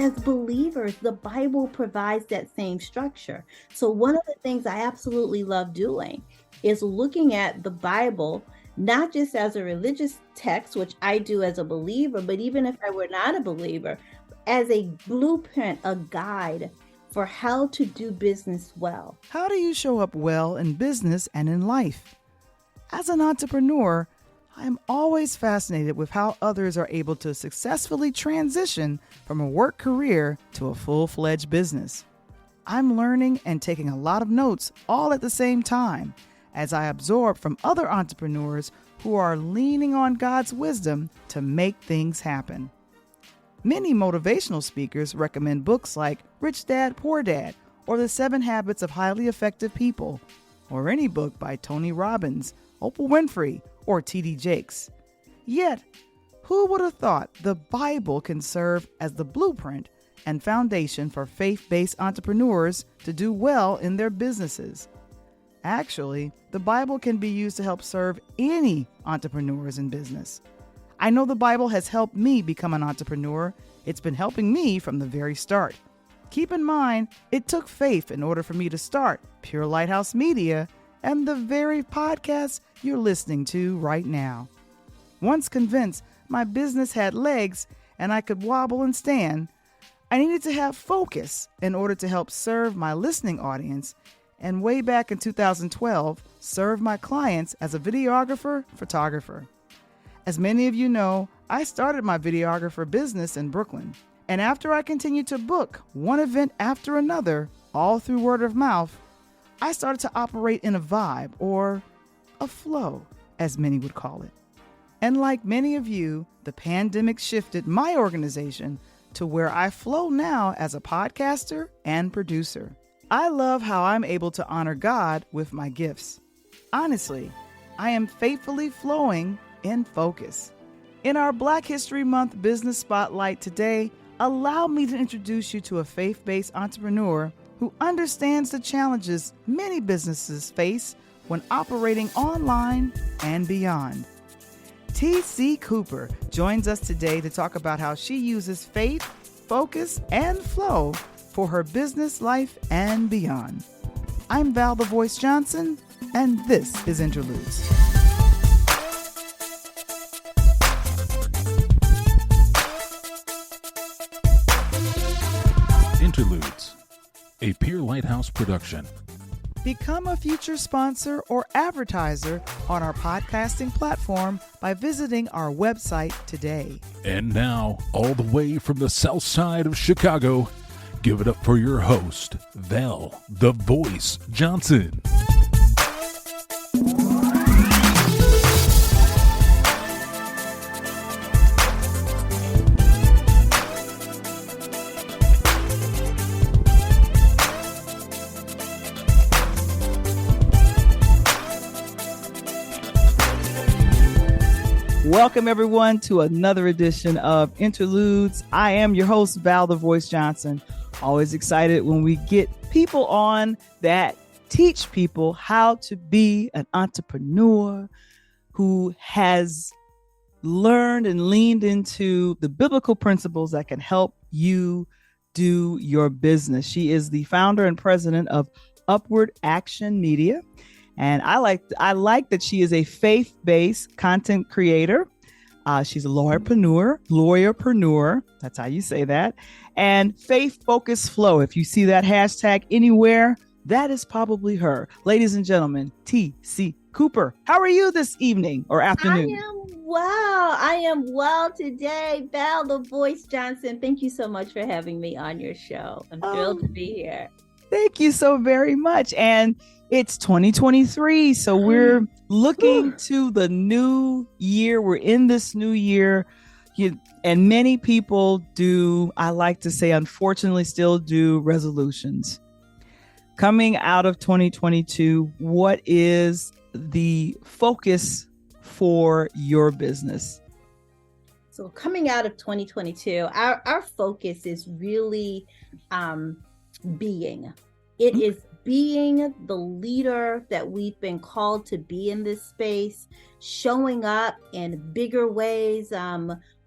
as believers, the Bible provides that same structure. So one of the things I absolutely love doing is looking at the Bible, not just as a religious text, which I do as a believer, but even if I were not a believer, as a blueprint, a guide for how to do business well. How do you show up well in business and in life? As an entrepreneur, I am always fascinated with how others are able to successfully transition from a work career to a full-fledged business. I'm learning and taking a lot of notes all at the same time as I absorb from other entrepreneurs who are leaning on God's wisdom to make things happen. Many motivational speakers recommend books like Rich Dad, Poor Dad, or The 7 Habits of Highly Effective People, or any book by Tony Robbins, Oprah Winfrey, or T.D. Jakes. Yet, who would have thought the Bible can serve as the blueprint and foundation for faith-based entrepreneurs to do well in their businesses? Actually, the Bible can be used to help serve any entrepreneurs in business. I know the Bible has helped me become an entrepreneur. It's been helping me from the very start. Keep in mind, it took faith in order for me to start Pure Lighthouse Media and the very podcast you're listening to right now. Once convinced my business had legs and I could wobble and stand, I needed to have focus in order to help serve my listening audience, and way back in 2012, serve my clients as a videographer, photographer. As many of you know, I started my videographer business in Brooklyn, and after I continued to book one event after another, all through word of mouth, I started to operate in a vibe, or a flow, as many would call it. And like many of you, the pandemic shifted my organization to where I flow now as a podcaster and producer. I love how I'm able to honor God with my gifts. Honestly, I am faithfully flowing in focus. In our Black History Month Business Spotlight today, allow me to introduce you to a faith-based entrepreneur who understands the challenges many businesses face when operating online and beyond. T.C. Cooper joins us today to talk about how she uses faith, focus, and flow for her business life and beyond. I'm Val the Voice Johnson, and this is Interludes. Interludes, a Pure Lighthouse production. Become a future sponsor or advertiser on our podcasting platform by visiting our website today. And now, all the way from the south side of Chicago, give it up for your host, Val the Voice Johnson. Welcome, everyone, to another edition of Interludes. I am your host, Val the Voice Johnson. Always excited when we get people on that teach people how to be an entrepreneur who has learned and leaned into the biblical principles that can help you do your business. She is the founder and president of Upward Action Media. And I like that she is a faith-based content creator. She's a lawyerpreneur. That's how you say that. And faith-focused flow. If you see that hashtag anywhere, that is probably her. Ladies and gentlemen, T.C. Cooper. How are you this evening or afternoon? I am well today. Val the Voice Johnson, thank you so much for having me on your show. I'm thrilled to be here. Thank you so very much. And it's 2023, so we're looking to the new year. We're in this new year, and many people do, I like to say, unfortunately, still do resolutions. Coming out of 2022, what is the focus for your business? So coming out of 2022, our focus is really being. It is being the leader that we've been called to be in this space, showing up in bigger ways,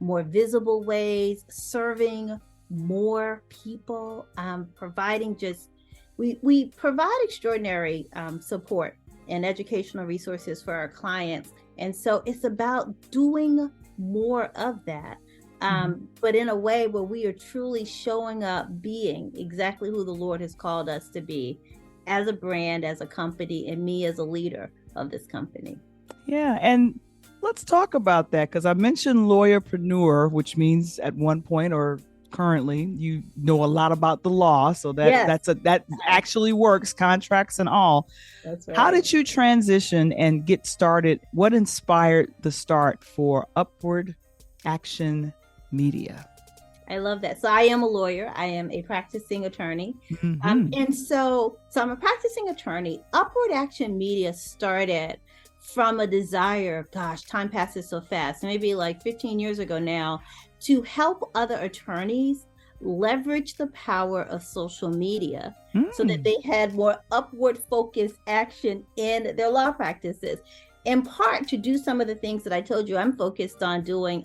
more visible ways, serving more people, providing just, we provide extraordinary support and educational resources for our clients. And so it's about doing more of that. But in a way where we are truly showing up, being exactly who the Lord has called us to be as a brand, as a company, and me as a leader of this company. Yeah. And let's talk about that, because I mentioned lawyerpreneur, which means at one point or currently you know a lot about the law. So that actually works, contracts and all. That's right. How did you transition and get started? What inspired the start for Upward Action Media? I love that. So I am a lawyer. I am a practicing attorney. And so I'm a practicing attorney. Upward Action Media started from a desire, gosh, time passes so fast, maybe like 15 years ago now, to help other attorneys leverage the power of social media so that they had more upward focused action in their law practices. In part to do some of the things that I told you I'm focused on doing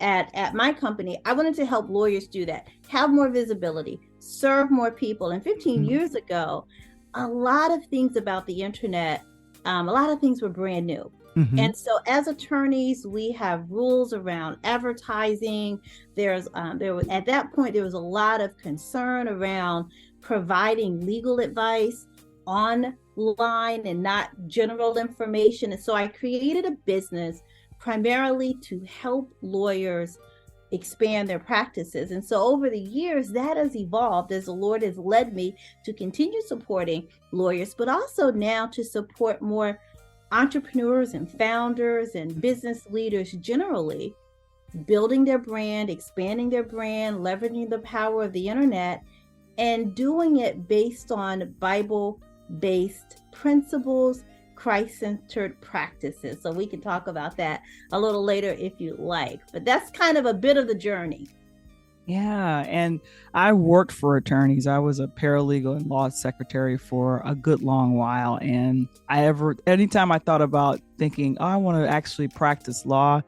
at my company. I wanted to help lawyers do that, have more visibility, serve more people. And 15 years ago, a lot of things about the internet, a lot of things were brand new. And so as attorneys, we have rules around advertising. There was at that point, there was a lot of concern around providing legal advice online and not general information. And so I created a business primarily to help lawyers expand their practices. And so over the years, that has evolved as the Lord has led me to continue supporting lawyers, but also now to support more entrepreneurs and founders and business leaders generally, building their brand, expanding their brand, leveraging the power of the internet, and doing it based on Bible-based principles, Christ-centered practices. So we can talk about that a little later if you like, but that's kind of a bit of the journey. Yeah. And I worked for attorneys. I was a paralegal and law secretary for a good long while. And anytime I thought about thinking, I want to actually practice law,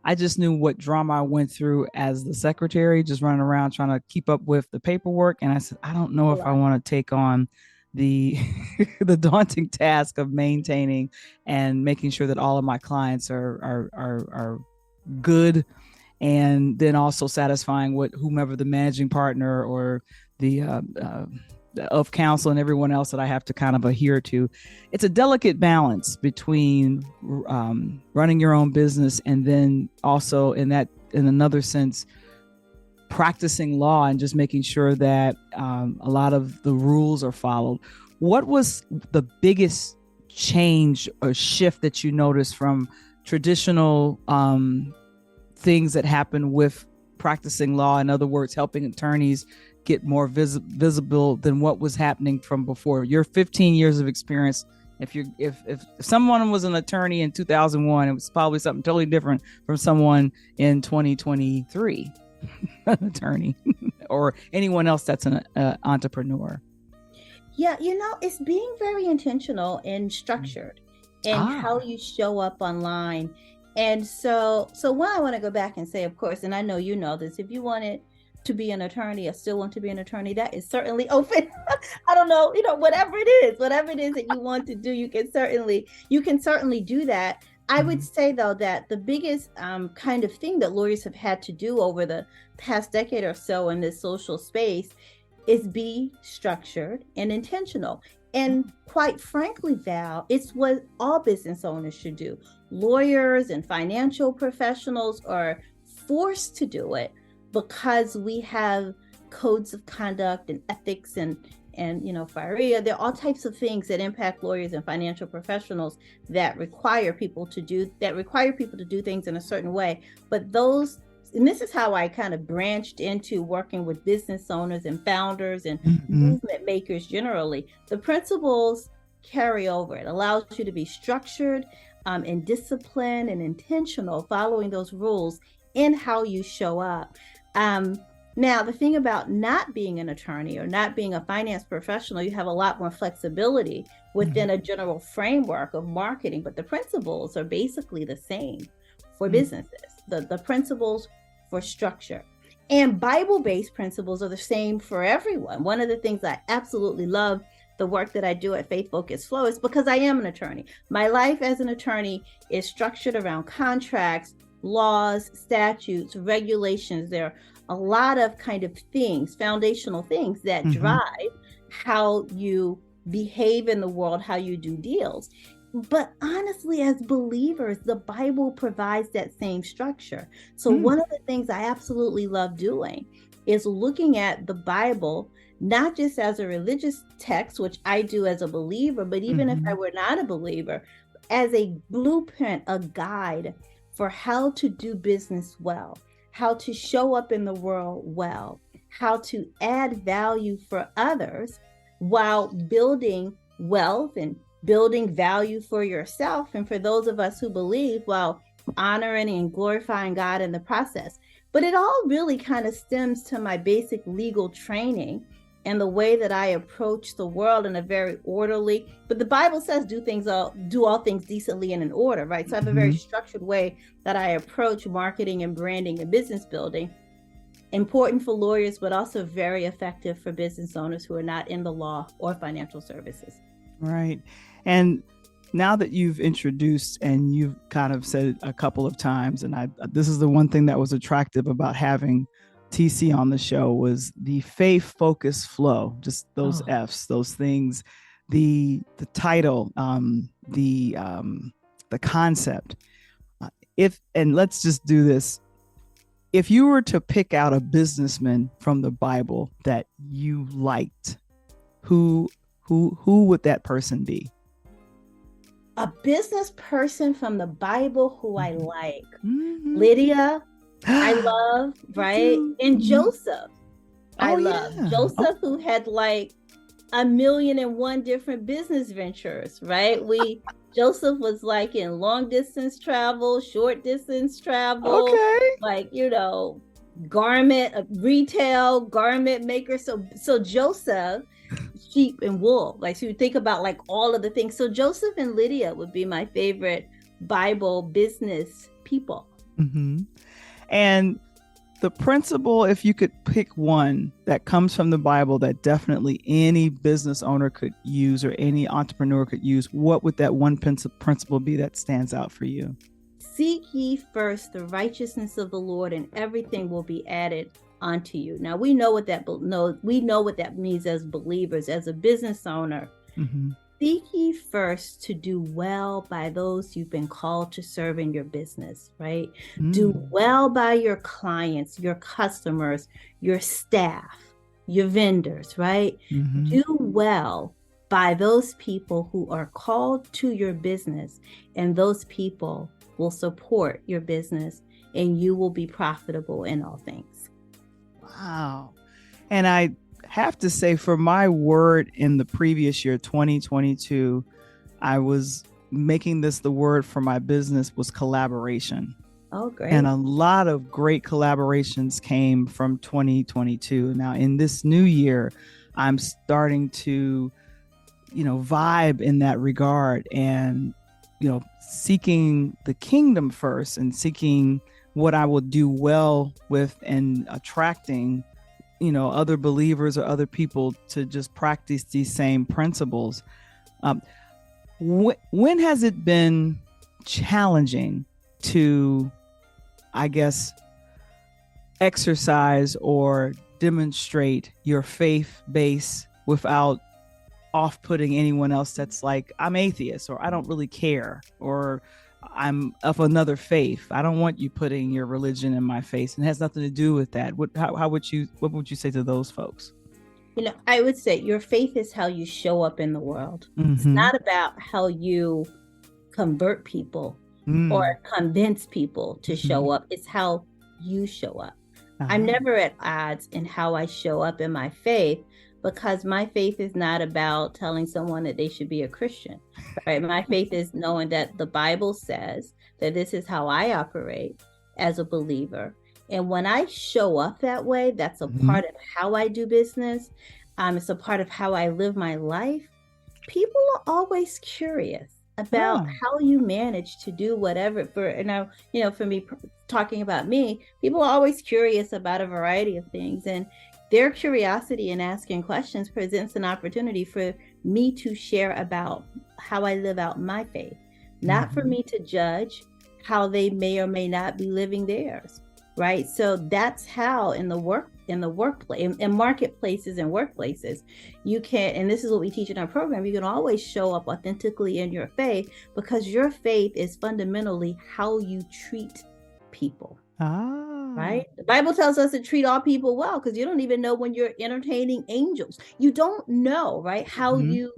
I just knew what drama I went through as the secretary, just running around trying to keep up with the paperwork. And I said, I don't know if I want to take on the the daunting task of maintaining and making sure that all of my clients are good, and then also satisfying what whomever the managing partner or the of counsel and everyone else that I have to kind of adhere to. It's a delicate balance between running your own business and then also in another sense practicing law and just making sure that a lot of the rules are followed. What was the biggest change or shift that you noticed from traditional things that happen with practicing law? In other words, helping attorneys get more visible than what was happening from before. Your 15 years of experience. If someone was an attorney in 2001, it was probably something totally different from someone in 2023. An attorney or anyone else that's an entrepreneur. Yeah, it's being very intentional and structured in how you show up online. And so one, I want to go back and say, of course, and I know you know this, if you wanted to be an attorney or still want to be an attorney, that is certainly open. I don't know, whatever it is that you want to do, you can certainly do that. I would say, though, that the biggest kind of thing that lawyers have had to do over the past decade or so in this social space is be structured and intentional. And quite frankly, Val, it's what all business owners should do. Lawyers and financial professionals are forced to do it because we have codes of conduct and ethics and FIREA. There are all types of things that impact lawyers and financial professionals that require people to do things in a certain way. But and this is how I kind of branched into working with business owners and founders and movement makers generally. The principles carry over. It allows you to be structured and disciplined and intentional, following those rules in how you show up. Now, the thing about not being an attorney or not being a finance professional, you have a lot more flexibility within a general framework of marketing, but the principles are basically the same for businesses, the principles for structure. And Bible-based principles are the same for everyone. One of the things I absolutely love the work that I do at Faith Focused Flow is because I am an attorney. My life as an attorney is structured around contracts, laws, statutes, regulations. There are a lot of kind of things, foundational things that drive how you behave in the world, how you do deals. But honestly, as believers, the Bible provides that same structure. So one of the things I absolutely love doing is looking at the Bible, not just as a religious text, which I do as a believer, but even if I were not a believer, as a blueprint, a guide for how to do business well, how to show up in the world well, how to add value for others while building wealth and building value for yourself. And for those of us who believe, while honoring and glorifying God in the process. But it all really kind of stems to my basic legal training and the way that I approach the world in a very orderly, but the Bible says do all things decently and in order, right? So I have a very structured way that I approach marketing and branding and business building. Important for lawyers, but also very effective for business owners who are not in the law or financial services. Right. And now that you've introduced and you've kind of said it a couple of times, and this is the one thing that was attractive about having TC on the show was the faith focused flow, just those F's, those things, the title, the concept. And let's just do this. If you were to pick out a businessman from the Bible that you liked, who would that person be? A business person from the Bible who I like. Lydia, I love, right? And Joseph, I love. Joseph, who had like 1,000,001 different business ventures, right? Joseph was like in long distance travel, short distance travel, like, retail, garment maker. So Joseph, sheep and wool, like, so you think about like all of the things. So Joseph and Lydia would be my favorite Bible business people. And the principle, if you could pick one that comes from the Bible that definitely any business owner could use or any entrepreneur could use, what would that one principle be that stands out for you? Seek ye first the righteousness of the Lord, and everything will be added onto you. Now we know what that means as believers, as a business owner. Seek ye first to do well by those you've been called to serve in your business, right? Do well by your clients, your customers, your staff, your vendors, right? Do well by those people who are called to your business, and those people will support your business, and you will be profitable in all things. Wow. And I have to say, for my word in the previous year, 2022, I was making this the word for my business was collaboration. Oh, great. And a lot of great collaborations came from 2022. Now, in this new year, I'm starting to, vibe in that regard and, seeking the kingdom first and seeking what I will do well with and attracting other believers or other people to just practice these same principles. When has it been challenging to, I guess, exercise or demonstrate your faith base without off-putting anyone else that's like, I'm atheist, or I don't really care, or I'm of another faith. I don't want you putting your religion in my face, and it has nothing to do with that. What would you say to those folks? I would say your faith is how you show up in the world. It's not about how you convert people or convince people to show up. It's how you show up. I'm never at odds in how I show up in my faith, because my faith is not about telling someone that they should be a Christian, right? My faith is knowing that the Bible says that this is how I operate as a believer. And when I show up that way, that's a part of how I do business. It's a part of how I live my life. People are always curious about how you manage to do whatever. For me, talking about me, people are always curious about a variety of things, and their curiosity in asking questions presents an opportunity for me to share about how I live out my faith, not for me to judge how they may or may not be living theirs, right? So that's how in the workplace, in marketplaces and workplaces, you can, and this is what we teach in our program, you can always show up authentically in your faith, because your faith is fundamentally how you treat people. Right? The Bible tells us to treat all people well, because you don't even know when you're entertaining angels. You don't know, right? How you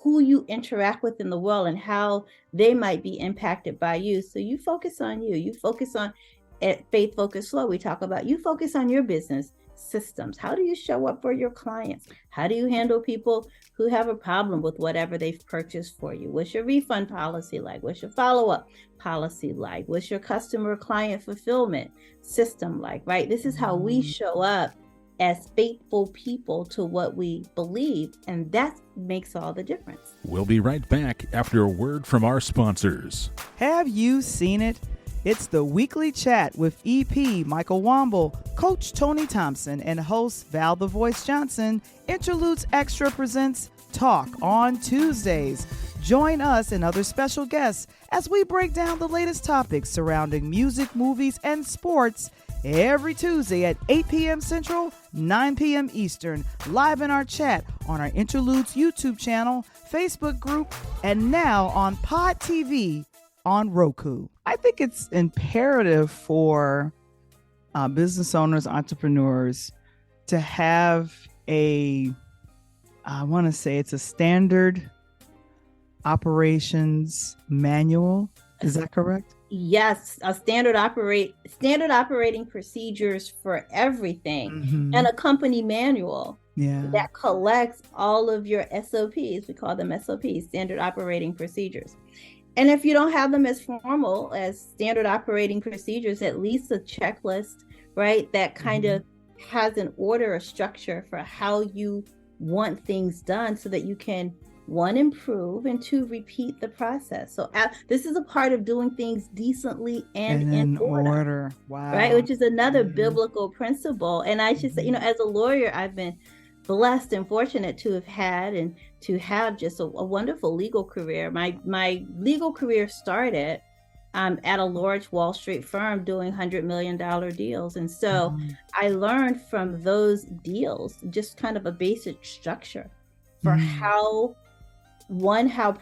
who you interact with in the world and how they might be impacted by you. So you focus on you. You focus on, at Faith Focused Flow, we talk about, you focus on your business systems. How do you show up for your clients? How do you handle people who have a problem with whatever they've purchased for you? What's your refund policy like? What's your follow-up policy like? What's your customer client fulfillment system like, right? This is how we show up as faithful people to what we believe, and that makes all the difference. We'll be right back after a word from our sponsors. Have you seen it? It's the weekly chat with EP Michael Womble, Coach Tony Thompson, and host Val the Voice Johnson. Interludes Extra presents Talk on Tuesdays. Join us and other special guests as we break down the latest topics surrounding music, movies, and sports every Tuesday at 8 p.m. Central, 9 p.m. Eastern, live in our chat on our Interludes YouTube channel, Facebook group, and now on Pod TV on Roku. I think it's imperative for business owners, entrepreneurs to have I want to say it's a standard operations manual. Is that correct? Yes, a standard operating procedures for everything, and a company manual that collects all of your SOPs. We call them SOPs, standard operating procedures. And if you don't have them as formal as standard operating procedures, at least a checklist, right, that kind of has an order or structure for how you want things done, so that you can, one, improve, and two, repeat the process. So this is a part of doing things decently and in order. Wow. Right, which is another biblical principle. And I should say, as a lawyer, I've been blessed and fortunate to have just a wonderful legal career. My legal career started at a large Wall Street firm doing $100 million deals. And so I learned from those deals just kind of a basic structure for how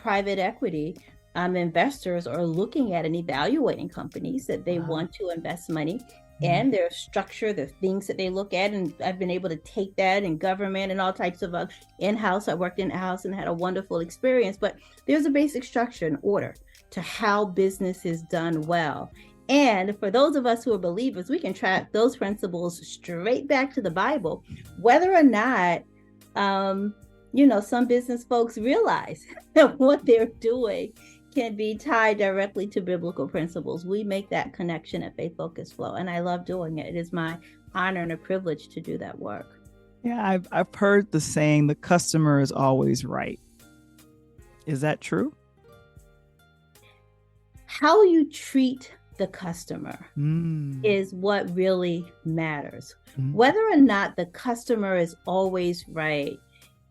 private equity investors are looking at and evaluating companies that they want to invest money, and their structure, the things that they look at. And I've been able to take that in government and all types of in-house. I worked in-house and had a wonderful experience, but there's a basic structure and order to how business is done well. And for those of us who are believers, we can track those principles straight back to the Bible, whether or not, some business folks realize that what they're doing can be tied directly to biblical principles. We make that connection at Faith Focused Flow, and I love doing it. It is my honor and a privilege to do that work. Yeah, I've heard the saying, the customer is always right. Is that true? How you treat the customer is what really matters. Whether or not the customer is always right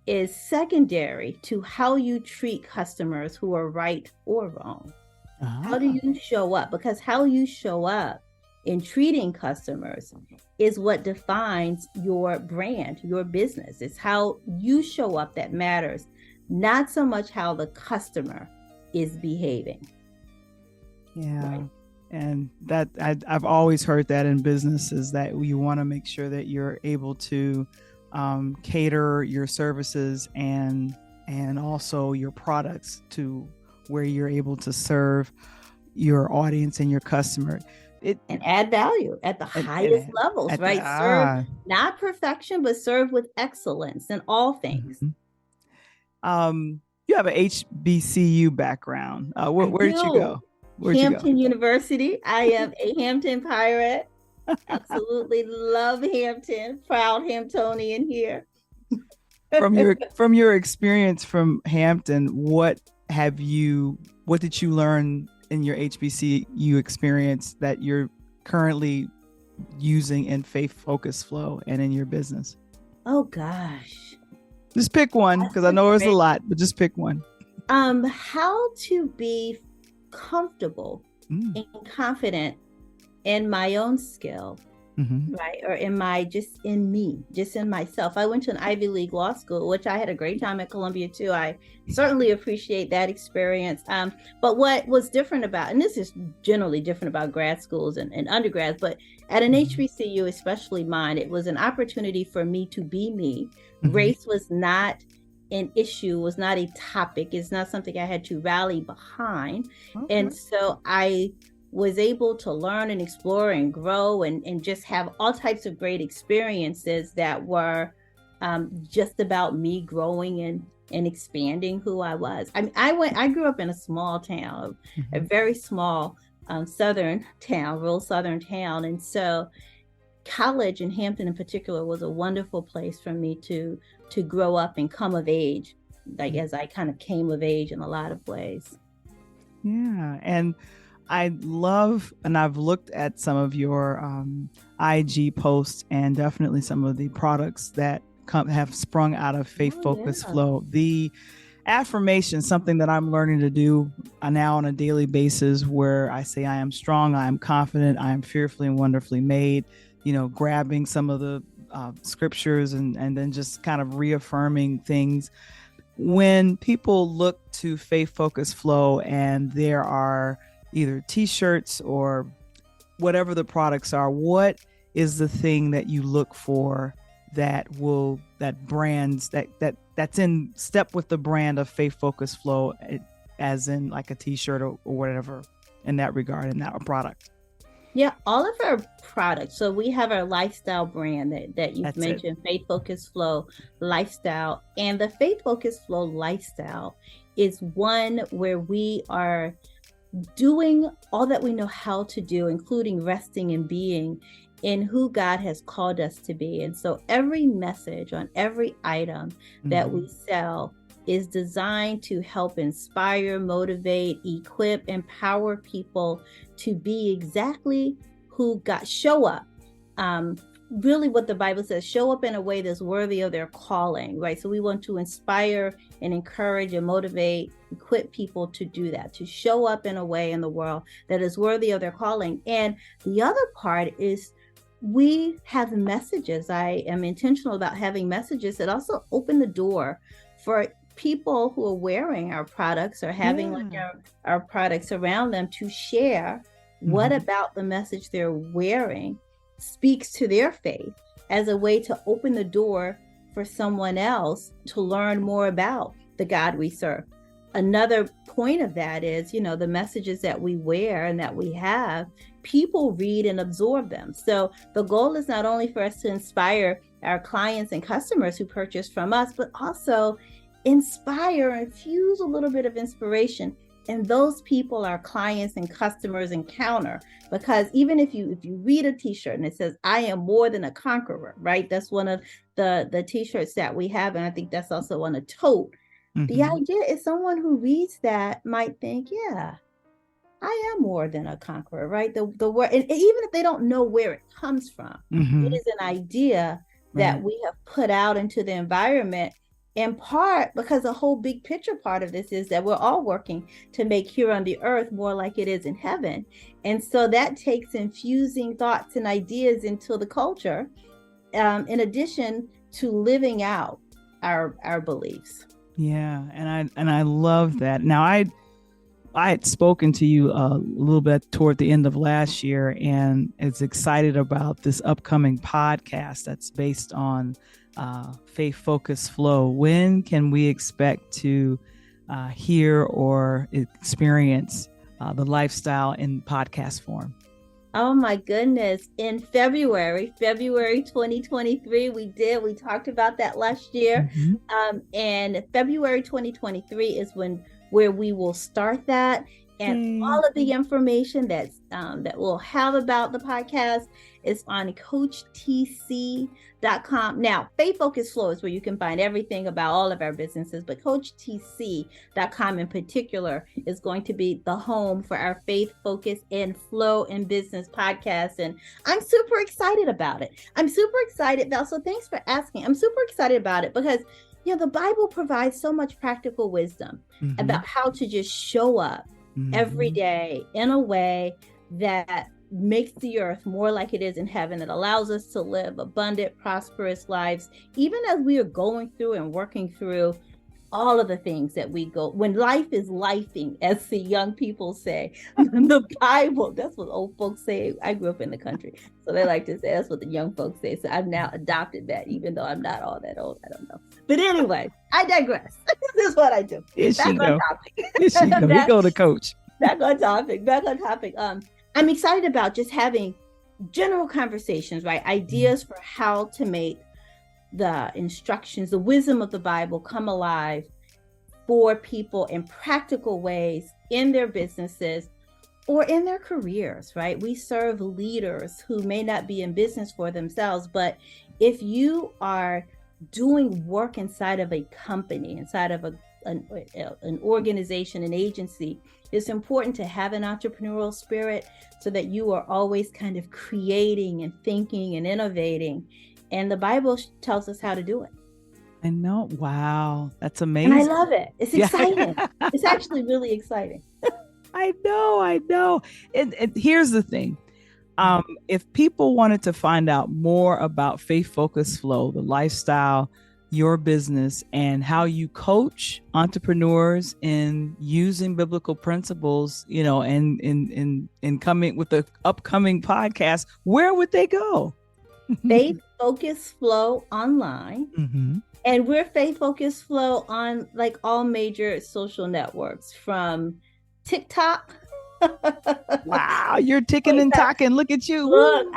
is secondary to how you treat customers who are right or wrong. How do you show up? Because how you show up in treating customers is what defines your brand, your business. It's how you show up that matters, not so much how the customer is behaving. Yeah. Right. And that I've always heard that in businesses, that you want to make sure that you're able to cater your services and also your products to where you're able to serve your audience and your customer. And add value at the highest levels, right? Serve not perfection, but serve with excellence in all things. You have an HBCU background. Where did you go? Hampton University. I am a Hampton pirate. Absolutely love Hampton. Proud Hamptonian here. From your experience from Hampton, what did you learn in your HBCU experience that you're currently using in Faith Focus Flow and in your business? Oh gosh. Just pick one, because I know there's a lot, but just pick one. How to be comfortable and confident in my own skill, right? Or in myself. I went to an Ivy League law school, which I had a great time at Columbia too. I certainly appreciate that experience. But what was different about, and this is generally different about grad schools and undergrads, but at an HBCU, especially mine, it was an opportunity for me to be me. Race was not an issue, was not a topic. It's not something I had to rally behind. Okay. And so I was able to learn and explore and grow and just have all types of great experiences that were just about me growing and expanding who I was. I mean, I grew up in a small town, a very small southern town, rural southern town. And so college in Hampton in particular was a wonderful place for me to grow up and come of age, like as I kind of came of age in a lot of ways. Yeah. And I love, and I've looked at some of your IG posts and definitely some of the products that have sprung out of Faith Focus Flow. The affirmation, something that I'm learning to do now on a daily basis, where I say, I am strong, I am confident, I am fearfully and wonderfully made, grabbing some of the scriptures and then just kind of reaffirming things. When people look to Faith Focus Flow and there are either t-shirts or whatever the products are, what is the thing that you look for that's in step with the brand of Faith Focus Flow, as in like a t-shirt or whatever in that regard, in that product? Yeah, all of our products. So we have our lifestyle brand that you've mentioned, Faith Focus Flow Lifestyle. And the Faith Focus Flow Lifestyle is one where we are doing all that we know how to do, including resting and being in who God has called us to be. And so every message on every item that we sell is designed to help inspire, motivate, equip, empower people to be exactly who God, show up. Really what the Bible says, show up in a way that's worthy of their calling, right? So we want to inspire and encourage and motivate, equip people to do that, to show up in a way in the world that is worthy of their calling. And the other part is we have messages. I am intentional about having messages that also open the door for people who are wearing our products or having our products around them to share what about the message they're wearing speaks to their faith, as a way to open the door for someone else to learn more about the God we serve. Another point of that is, the messages that we wear and that we have, people read and absorb them. So the goal is not only for us to inspire our clients and customers who purchase from us, but also inspire and infuse a little bit of inspiration and those people our clients and customers encounter. Because even if you read a t-shirt and it says, I am more than a conqueror, right? That's one of the t-shirts that we have. And I think that's also on a tote. The idea is someone who reads that might think, yeah, I am more than a conqueror, right? The word, and even if they don't know where it comes from, it is an idea that we have put out into the environment, in part because the whole big picture part of this is that we're all working to make here on the earth more like it is in heaven. And so that takes infusing thoughts and ideas into the culture, in addition to living out our beliefs. Yeah, and I love that. Now, I had spoken to you a little bit toward the end of last year, and is excited about this upcoming podcast that's based on Faith Focus Flow. When can we expect to hear or experience the lifestyle in podcast form? Oh my goodness. In February 2023, we talked about that last year. And February 2023 is where we will start that. And all of the information that we'll have about the podcast is on CoachTC.com. Now, Faith Focus Flow is where you can find everything about all of our businesses, but CoachTC.com in particular is going to be the home for our Faith Focus and Flow in Business podcast. And I'm super excited about it. I'm super excited, Val. So thanks for asking. I'm super excited about it because, the Bible provides so much practical wisdom about how to just show up every day in a way that makes the earth more like it is in heaven. It allows us to live abundant, prosperous lives, even as we are going through and working through all of the things that we go, when life is lifing, as the young people say. The Bible, that's what old folks say. I grew up in the country, so they like to say that's what the young folks say. So I've now adopted that, even though I'm not all that old. I don't know. But anyway, I digress. This is what I do. Is back she on know? topic. Is she know? We go to Coach. Back on topic. I'm excited about just having general conversations, right? Ideas for how to make the instructions, the wisdom of the Bible come alive for people in practical ways in their businesses or in their careers, right? We serve leaders who may not be in business for themselves, but if you are doing work inside of a company, inside of an organization, an agency, it's important to have an entrepreneurial spirit so that you are always kind of creating and thinking and innovating. And the Bible tells us how to do it. I know. Wow. That's amazing. And I love it. It's exciting. It's actually really exciting. I know. And here's the thing. If people wanted to find out more about Faith Focus Flow, the lifestyle, your business, and how you coach entrepreneurs in using biblical principles, and in coming with the upcoming podcast, where would they go? Faith Focus Flow online. And we're Faith Focus Flow on like all major social networks, from TikTok. Wow, you're ticking and talking. Look at you. Look,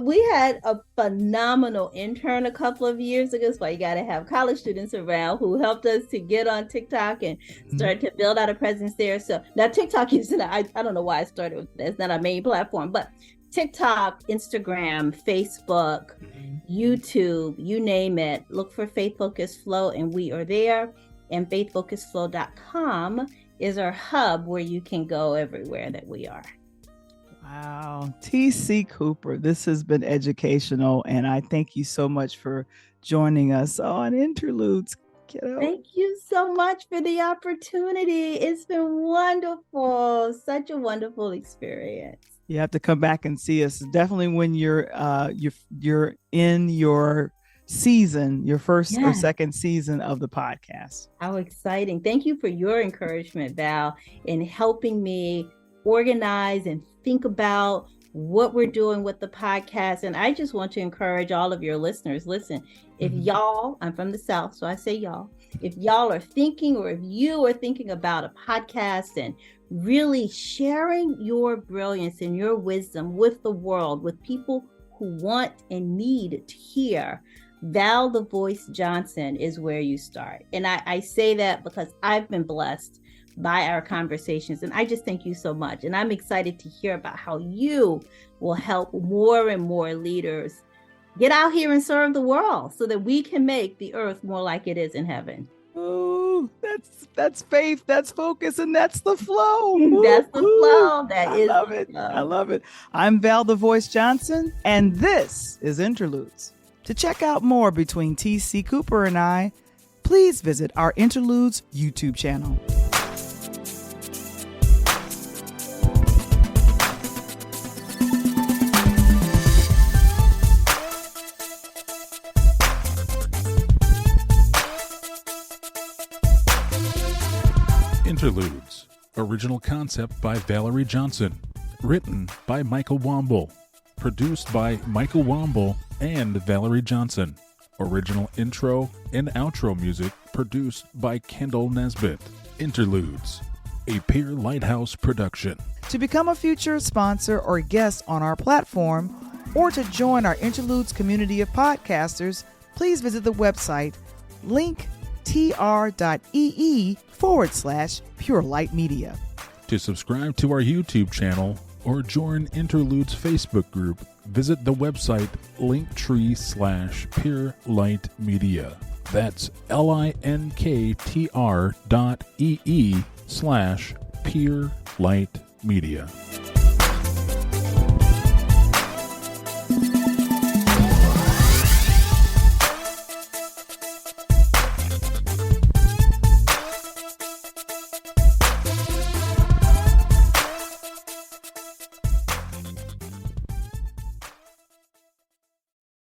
we had a phenomenal intern a couple of years ago. That's why you got to have college students around who helped us to get on TikTok and start to build out a presence there. So now TikTok is, I don't know why I started with that. It's not our main platform, but TikTok, Instagram, Facebook, YouTube, you name it. Look for Faith Focus Flow and we are there. And faithfocusflow.com is our hub where you can go everywhere that we are. Wow. TC Cooper, this has been educational, and I thank you so much for joining us on Interludes, kiddo. Thank you so much for the opportunity. It's been wonderful. Such a wonderful experience. You have to come back and see us. Definitely when you're in your season, your first or second season of the podcast. How exciting. Thank you for your encouragement, Val, in helping me organize and think about what we're doing with the podcast. And I just want to encourage all of your listeners. Listen, if y'all, I'm from the South, so I say y'all, if y'all are thinking, or if you are thinking about a podcast and really sharing your brilliance and your wisdom with the world, with people who want and need to hear, Val the Voice Johnson is where you start. And I say that because I've been blessed by our conversations. And I just thank you so much. And I'm excited to hear about how you will help more and more leaders get out here and serve the world so that we can make the earth more like it is in heaven. Oh, that's faith, that's focus, and that's the flow. That's the flow. I love it. I love it. I'm Val the Voice Johnson, and this is Interludes. To check out more between TC Cooper and I, please visit our Interludes YouTube channel. Interludes, original concept by Valerie Johnson, written by Michael Womble, produced by Michael Womble and Valerie Johnson. Original intro and outro music produced by Kendall Nesbitt. Interludes, a Peer Lighthouse production. To become a future sponsor or guest on our platform, or to join our Interludes community of podcasters, please visit the website linktr.ee/Pure Light Media. To subscribe to our YouTube channel or join Interludes Facebook group, visit the website linktree/Pure Light Media. That's linktr.ee/Pure Light Media.